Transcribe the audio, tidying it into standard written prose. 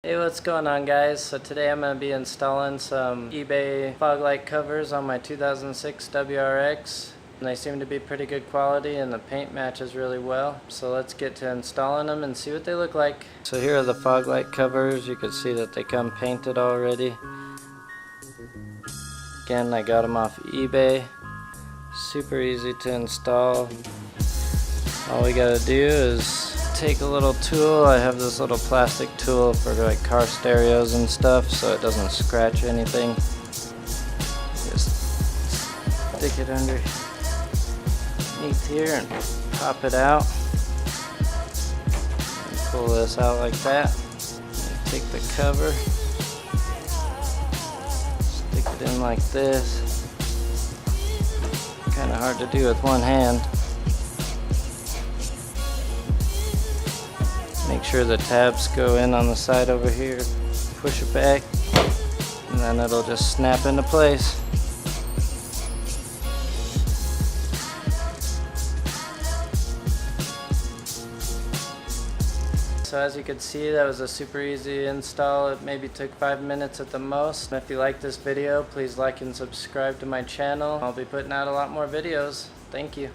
Hey, what's going on, guys? So today I'm going to be installing some eBay fog light covers on my 2006 WRX. And they seem to be pretty good quality and the paint matches really well. So let's get to installing them and see what they look like. So here are the fog light covers. You can see that they come painted already. Again, I got them off eBay. Super easy to install. All we gotta do is take a little tool. I have this little plastic tool for like car stereos and stuff so it doesn't scratch anything. Just stick it underneath here and pop it out. And pull this out like that. And take the cover, stick it in like this. Kind of hard to do with one hand. Make sure the tabs go in on the side over here. Push it back, and then it'll just snap into place. So as you can see, that was a super easy install. It maybe took 5 minutes at the most. If you like this video, please like and subscribe to my channel. I'll be putting out a lot more videos. Thank you.